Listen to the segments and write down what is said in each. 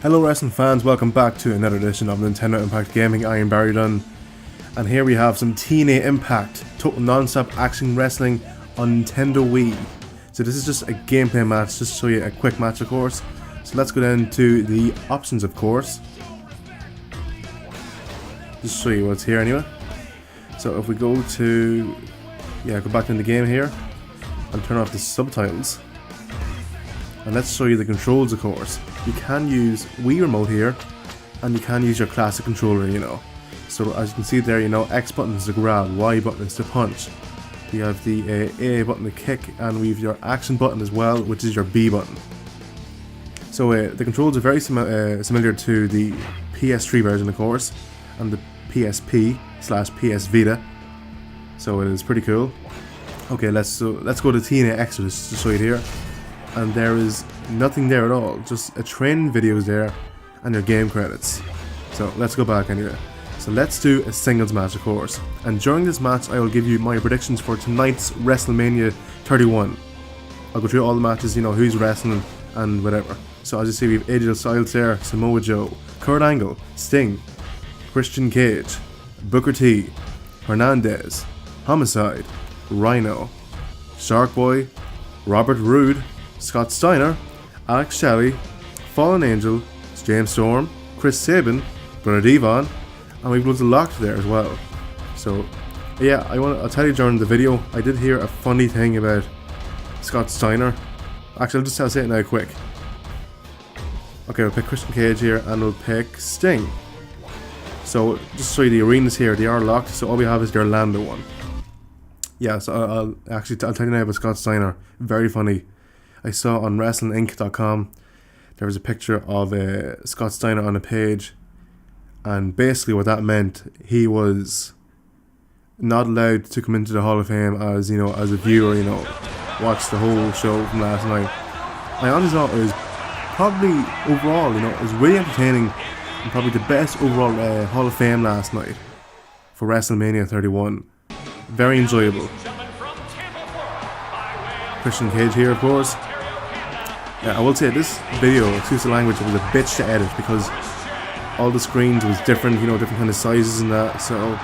Hello wrestling fans, welcome back to another edition of NintendoImpactGaming. I am BarryDunne, and here we have some TNA Impact Total Non-Stop Action Wrestling on Nintendo Wii. So this is just a gameplay match, just to show you a quick match of course. So let's go down to the options of course. Just show you what's here anyway. So if we go to, go back in the game here and turn off the subtitles. And let's show you the controls of course. You can use Wii remote here, and you can use your classic controller, So as you can see there, X button is to grab, Y button is to punch. You have the A button to kick, and we have your action button as well, which is your B button. So the controls are very similar to the PS3 version of course, and the PSP/PS Vita. So it is pretty cool. Okay, let's go to TNA Exodus to show you here. And there is nothing there at all, just a training videos there and your game credits. So let's go back anyway. So let's do a singles match of course, and during this match I will give you my predictions for tonight's WrestleMania 31. I'll go through all the matches, who's wrestling and whatever. So as you see, we have AJ Styles there, Samoa Joe, Kurt Angle, Sting, Christian Cage, Booker T, Hernandez, Homicide, Rhino, Shark Boy, Robert Roode, Scott Steiner, Alex Shelley, Fallen Angel, James Storm, Chris Sabin, Brother Devon, and we've loads of locked there as well. So yeah, I'll tell you during the video, I did hear a funny thing about Scott Steiner. Actually, I'll say it now quick. Okay, we'll pick Christian Cage here and we'll pick Sting. So just to show you the arenas here, they are locked, so all we have is the Orlando one. Yeah, so I'll tell you now about Scott Steiner. Very funny. I saw on WrestlingInc.com there was a picture of Scott Steiner on a page, and basically what that meant, he was not allowed to come into the Hall of Fame as as a viewer, watch the whole show from last night. I honestly thought it was probably overall, it was really entertaining and probably the best overall Hall of Fame last night for WrestleMania 31. Very enjoyable. Christian Cage here of course. I will say this video, excuse the language, it was a bitch to edit because all the screens was different, different kind of sizes and that, so.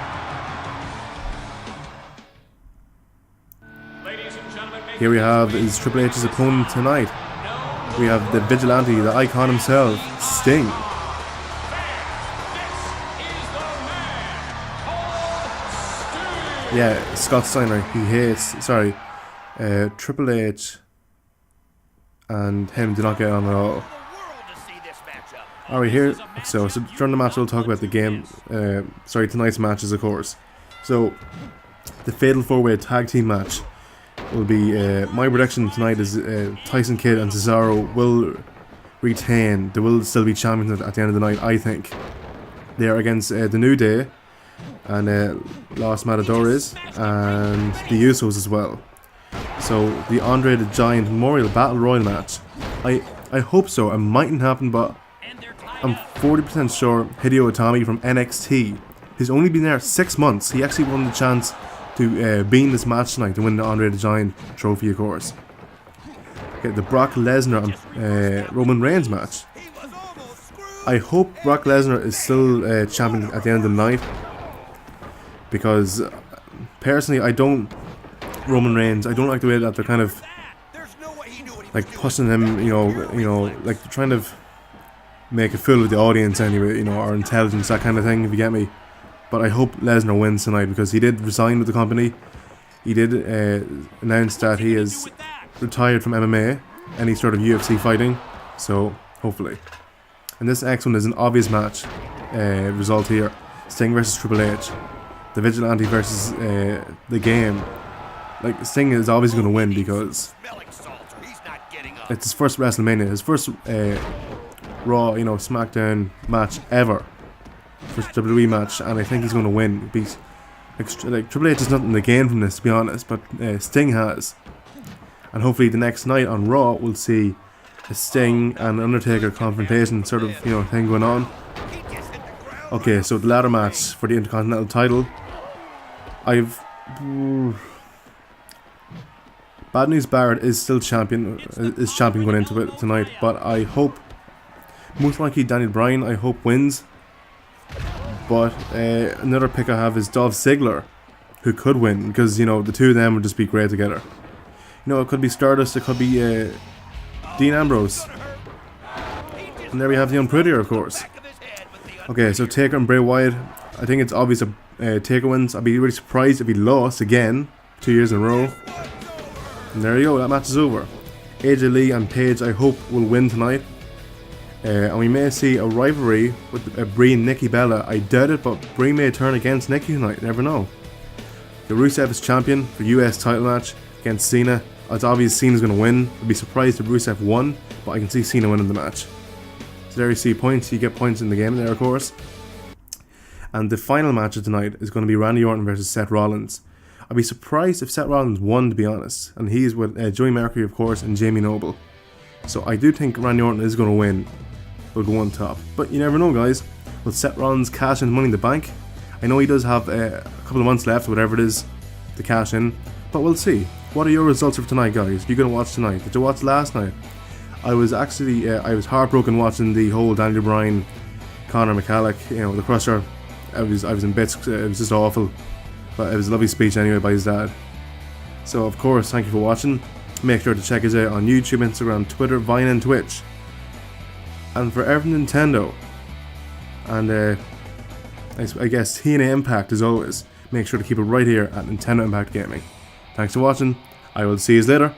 Here we have is Triple H's opponent tonight. We have the Vigilante, the icon himself, Sting. Yeah, Scott Steiner, he hates, Triple H and him do not get on at all. Alright, here, so during the match we'll talk about the game, tonight's matches of course. So, the Fatal 4-Way Tag Team match will be, my prediction tonight is Tyson Kidd and Cesaro will retain, they will still be champions at the end of the night, I think. They are against The New Day and Los Matadores and the Usos as well. So the Andre the Giant Memorial Battle Royal match, I hope so. It mightn't happen, but I'm 40% sure Hideo Itami from NXT, who's only been there 6 months, he actually won the chance to be in this match tonight to win the Andre the Giant trophy of course. Okay, the Brock Lesnar and Roman Reigns match. I hope Brock Lesnar is still champion at the end of the night, because personally I don't like the way that they're kind of like pushing him, like they're trying to make a fool of the audience anyway, or intelligence, that kind of thing, if you get me. But I hope Lesnar wins tonight because he did resign with the company. He did announce that he is retired from MMA, any sort of UFC fighting, so hopefully. And this next one is an obvious match result here. Sting versus Triple H. The Vigilante versus the Game. Like, Sting is always going to win because it's his first WrestleMania, his first Raw, SmackDown match ever, first WWE match, and I think he's going to win. Like Triple H has nothing to gain from this, to be honest, but Sting has. And hopefully the next night on Raw we'll see a Sting and Undertaker confrontation sort of thing going on. Okay, so the ladder match for the Intercontinental title. Bad News Barrett is still champion, going into it tonight, but I hope Most likely Daniel Bryan, I hope, wins. But another pick I have is Dolph Ziggler, who could win, because, you know, the two of them would just be great together. You know, it could be Stardust, it could be Dean Ambrose. And there we have the Unprettier, of course. Okay, so Taker and Bray Wyatt, I think it's obvious that Taker wins. I'd be really surprised if he lost again, 2 years in a row. And there you go, that match is over. AJ Lee and Paige, I hope, will win tonight. And we may see a rivalry with Brie and Nikki Bella. I doubt it, but Brie may turn against Nikki tonight, you never know. The Rusev is champion for US title match against Cena. It's obvious Cena's going to win. I'd be surprised if Rusev won, but I can see Cena winning the match. So there you see points, you get points in the game there, of course. And the final match of tonight is going to be Randy Orton versus Seth Rollins. I'd be surprised if Seth Rollins won, to be honest. And he's with Joey Mercury, of course, and Jamie Noble. So I do think Randy Orton is going to win. Will go on top. But you never know, guys. Will Seth Rollins cash in Money in the Bank? I know he does have a couple of months left, whatever it is, to cash in. But we'll see. What are your results for tonight, guys? You're going to watch tonight. Did you watch last night? I was actually, I was heartbroken watching the whole Daniel Bryan, Conor McCallick, you know, the Crusher. I was in bits. It was just awful. But it was a lovely speech anyway by his dad. So, of course, thank you for watching. Make sure to check us out on YouTube, Instagram, Twitter, Vine and Twitch. And for everything Nintendo, and I guess TNA Impact as always, make sure to keep it right here at Nintendo Impact Gaming. Thanks for watching. I will see you later.